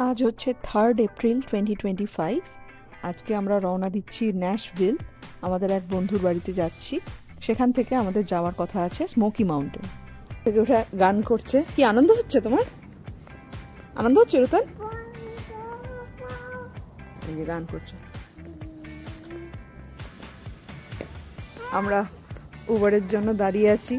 আজ হচ্ছে 3 এপ্রিল 2025। আজকে আমরা রওনা দিচ্ছি ন্যাশভিল। আমাদের এক বন্ধুর বাড়িতে যাচ্ছি। সেখান থেকে আমাদের যাওয়ার কথা আছে স্মোকি মাউন্টেন। থেকে ওরা গান করছে। কি আনন্দ হচ্ছে তোমার? আনন্দ হচ্ছে রুতান? এই যে গান করছে। আমরা উবারের জন্য দাঁড়িয়ে আছি।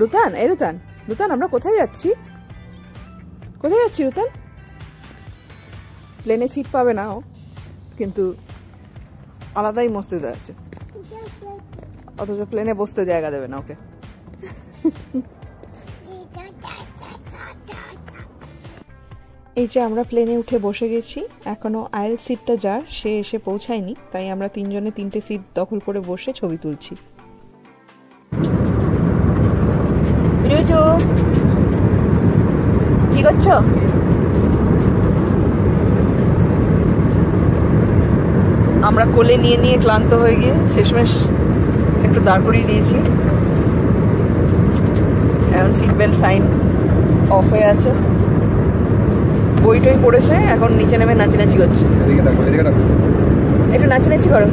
রুতান, এই রুতান, রুতান আমরা কোথায় যাচ্ছি? কোথায় যাচ্ছি রুতান? প্লেনে সিট পাবে না ও, কিন্তু আলাদাই মস্তি যাচ্ছে, অথচ প্লেনে বসতে জায়গা দেবে না ওকে। এই যে আমরা প্লেনে উঠে বসে গেছি, এখনো আয়েল সিটটা যার সে এসে পৌঁছায়নি, তাই আমরা তিনজনে তিনটে সিট দখল করে বসে ছবি তুলছি। কি করছো? আমরা কোলে নিয়ে নিয়ে ক্লান্ত হয়ে গিয়ে শেষমেশ একটু দাঁড় করিয়ে দিয়েছি। এখন সিট বেল্ট সাইন অফ হয়ে আছে, বই টই পড়েছে, এখন নিচে নেমে নাচানাচি করছে। একটু নাচানাচি করো।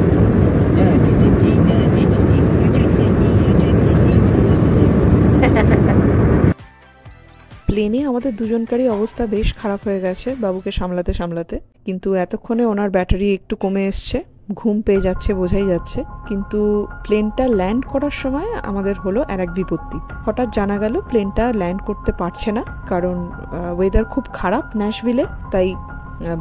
প্লেনে আমাদের দুজনকারই অবস্থা বেশ খারাপ হয়ে গেছে বাবুকে সামলাতে সামলাতে, কিন্তু এতক্ষণে ওনার ব্যাটারি একটু কমে এসছে, ঘুম পেয়ে যাচ্ছে বোঝাই যাচ্ছে। কিন্তু প্লেনটা ল্যান্ড করার সময় আমাদের হলো আর এক বিপত্তি। হঠাৎ জানা গেল প্লেনটা ল্যান্ড করতে পারছে না, কারণ ওয়েদার খুব খারাপ ন্যাশভিলে, তাই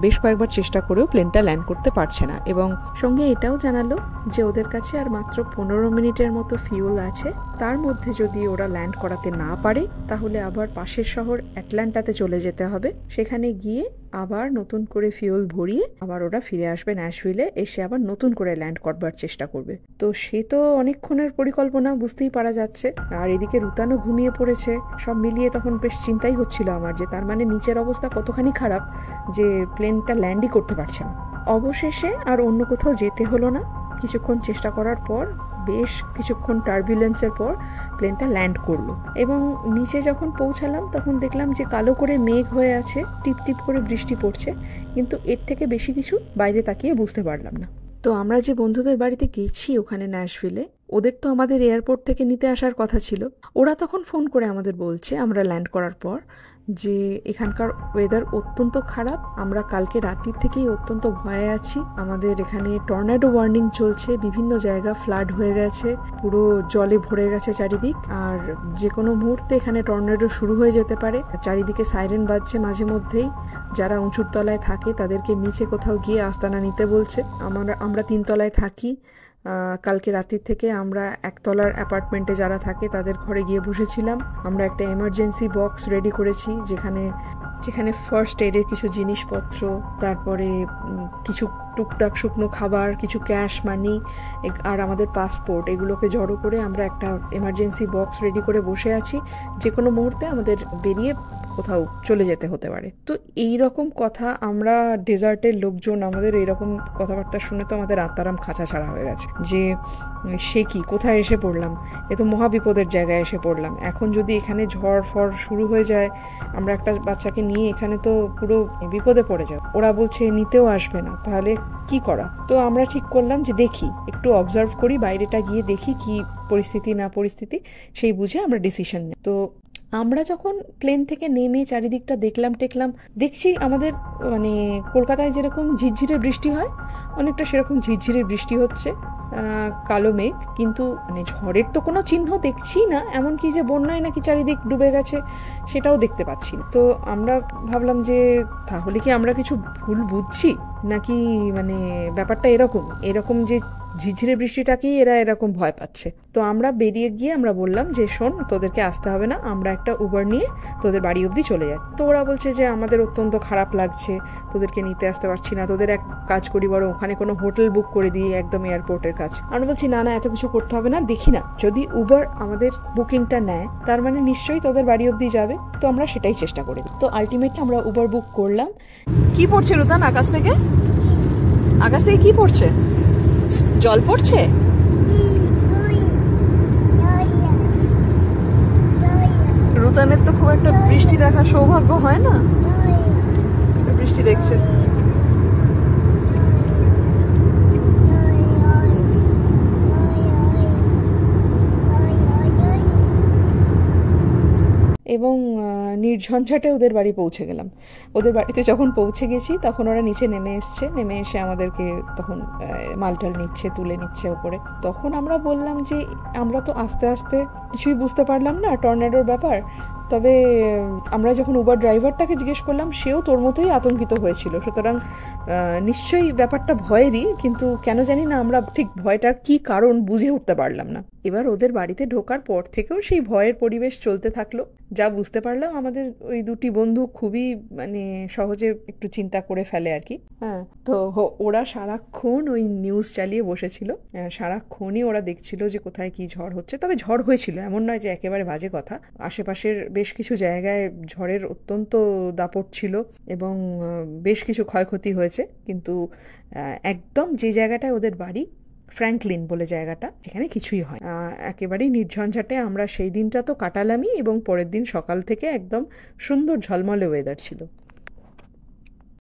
বেশ কয়েকবার চেষ্টা করেও প্লেনটা ল্যান্ড করতে পারছে না। এবং সঙ্গে এটাও জানালো যে ওদের কাছে আর মাত্র 15 মিনিটের মতো ফিউল আছে, তার মধ্যে যদি ওরা ল্যান্ড করাতে না পারে তাহলে আবার পাশের শহর অ্যাটলান্টাতে চলে যেতে হবে। সেখানে গিয়ে আবার নতুন করে ফিউল ভরিয়ে আবার ওরা ফিরে আসবে ন্যাশভিলে, এসে আবার নতুন করে ল্যান্ড করবার চেষ্টা করবে। তো সে তো অনেকক্ষণের পরিকল্পনা, বুঝতেই পারা যাচ্ছে। আর এদিকে রুতানও ঘুমিয়ে পড়েছে। সব মিলিয়ে তখন বেশ চিন্তাই হচ্ছিল আমার, যে তার মানে নিচের অবস্থা কতখানি খারাপ যে প্লেনটা ল্যান্ডই করতে পারছে না। অবশেষে আর অন্য কোথাও যেতে হলো না। কিছুক্ষণ চেষ্টা করার পর, বেশ কিছুক্ষণ টার্বুলেন্সের পর প্লেনটা ল্যান্ড করলো। এবং নিচে যখন পৌঁছালাম তখন দেখলাম যে কালো করে মেঘ হয়ে আছে, টিপ টিপ করে বৃষ্টি পড়ছে, কিন্তু এর থেকে বেশি কিছু বাইরে তাকিয়ে বুঝতে পারলাম না। তো আমরা যে বন্ধুদের বাড়িতে গেছি ওখানে ন্যাশভিলে, ওদের তো আমাদের এয়ারপোর্ট থেকে নিতে আসার কথা ছিল। ওরা তখন ফোন করে আমাদের বলছে আমরা ল্যান্ড করার পর যে এখানকার ওয়েদার অত্যন্ত খারাপ, আমরা কালকে রাত্রির থেকেই অত্যন্ত ভয়ে আছি। আমাদের এখানে টর্নেডো ওয়ার্নিং চলছে, বিভিন্ন জায়গা ফ্লাড হয়ে গেছে, পুরো জলে ভরে গেছে চারিদিক, আর যে কোনো মুহূর্তে এখানে টর্নেডো শুরু হয়ে যেতে পারে। চারিদিকে সাইরেন বাজছে মাঝে মধ্যেই। যারা উঁচুর তলায় থাকে তাদেরকে নিচে কোথাও গিয়ে আস্তানা নিতে বলছে। আমরা 3 তলায় থাকি। কালকে রাত্রির থেকে আমরা 1 তলার অ্যাপার্টমেন্টে যারা থাকে তাদের ঘরে গিয়ে বসেছিলাম। আমরা একটা এমার্জেন্সি বক্স রেডি করেছি, যেখানে ফার্স্ট এডের কিছু জিনিসপত্র, তারপরে কিছু টুকটাক শুকনো খাবার, কিছু ক্যাশ মানি আর আমাদের পাসপোর্ট, এগুলোকে জড়ো করে আমরা একটা এমার্জেন্সি বক্স রেডি করে বসে আছি। যে কোনো মুহূর্তে আমাদের বেরিয়ে কোথাও চলে যেতে হতে পারে। তো এই রকম কথা, আমরা ডেজার্টের লোকজন, আমাদের এইরকম কথাবার্তা শুনে তো আমাদের আত্মারাম খাঁচা ছাড়া হয়ে গেছে, যে সে কি, কোথায় এসে পড়লাম, এ তো মহাবিপদের জায়গায় এসে পড়লাম। এখন যদি এখানে ঝড় ফড় শুরু হয়ে যায়, আমরা একটা বাচ্চাকে নিয়ে এখানে তো পুরো বিপদে পড়ে যাব। ওরা বলছে নিতেও আসবে না, তাহলে কি করা? তো আমরা ঠিক করলাম যে দেখি, একটু অবজার্ভ করি, বাইরেটা গিয়ে দেখি কি পরিস্থিতি না পরিস্থিতি, সেই বুঝে আমরা ডিসিশন নিই। তো আমরা যখন প্লেন থেকে নেমে চারিদিকটা দেখছি আমাদের মানে কলকাতায় যেরকম ঝিরঝিরে বৃষ্টি হয়, অনেকটা সেরকম ঝিরঝিরে বৃষ্টি হচ্ছে, কালো মেঘ, কিন্তু মানে ঝড়ের তো কোনো চিহ্ন দেখছি না। এমনকি যে বন্যায় নাকি চারিদিক ডুবে গেছে সেটাও দেখতে পাচ্ছি না। তো আমরা ভাবলাম যে তাহলে কি আমরা কিছু ভুল বুঝছি, নাকি মানে ব্যাপারটা এরকম যে ঝিরঝিরে বৃষ্টিটাকেই এরা এরকম ভয় পাচ্ছে। তো আমরা বেরিয়ে গিয়ে আমরা বললাম যে শোন, তোদেরকে আসতে হবে না, আমরা একটা উবার নিয়ে তোদের বাড়ি অবধি চলে যাই। তো ওরা বলছে যে আমাদের অত্যন্ত খারাপ লাগছে, তোদেরকে নিতে আসতে পারছি না, তোদের এক কাজ করি বড়, ওখানে কোনো হোটেল বুক করে দিই একদম এয়ারপোর্টের কাছে। আমরা বলছি না এত কিছু করতে হবে না, দেখি না, যদি উবার আমাদের বুকিংটা নেয় তার মানে নিশ্চয়ই তোদের বাড়ি অবধি যাবে। তো আমরা সেটাই চেষ্টা করি। তো আলটিমেটলি আমরা উবার বুক করলাম। কি পড়ছে রুতান আকাশ থেকে? কি পড়ছে? জল পড়ছে? নূতনের তো খুব একটা বৃষ্টি দেখার সৌভাগ্য হয় না, বৃষ্টি দেখছে। এবং নির্ঝঞ্ঝাটে ওদের বাড়ি পৌঁছে গেলাম। ওদের বাড়িতে যখন পৌঁছে গেছি তখন ওরা নিচে নেমে এসছে, নেমে এসে আমাদেরকে তখন মালটাল নিচ্ছে, তুলে নিচ্ছে ওপরে। তখন আমরা বললাম যে আমরা তো আস্তে আস্তে কিছুই বুঝতে পারলাম না টর্নেডোর ব্যাপার, তবে আমরা যখন উবার ড্রাইভারটাকে জিজ্ঞেস করলাম সেও তোর মতোই আতঙ্কিত হয়েছিল, সুতরাং নিশ্চয়ই ব্যাপারটা ভয়েরই, কিন্তু কেন জানি না আমরা ঠিক ভয়টার কি কারণ বুঝে উঠতে পারলাম না। এবার ওদের বাড়িতে ঢোকার পর থেকেও সেই ভয়ের পরিবেশ চলতে থাকলো। যা বুঝতে পারলাম আমাদের ওই দুটি বন্ধু খুবই মানে সহজে একটু চিন্তা করে ফেলে আর কি। হ্যাঁ, তো ওরা সারাক্ষণ ওই নিউজ চালিয়ে বসেছিল, সারাক্ষণই ওরা দেখছিল যে কোথায় কি ঝড় হচ্ছে। তবে ঝড় হয়েছিল, এমন নয় যে একেবারে বাজে কথা, আশেপাশের বেশ কিছু জায়গায় ঝড়ের অত্যন্ত দাপট ছিল এবং বেশ কিছু ক্ষয়ক্ষতি হয়েছে। কিন্তু একদম যে জায়গাটায় ওদের বাড়ি, ফ্র্যাঙ্কলিন বলে জায়গাটা, এখানে কিছুই হয় একেবারেই নির্ঝঞ্ঝাটে আমরা সেই দিনটা তো কাটালামই, এবং পরের দিন সকাল থেকে একদম সুন্দর ঝলমলে ওয়েদার ছিল।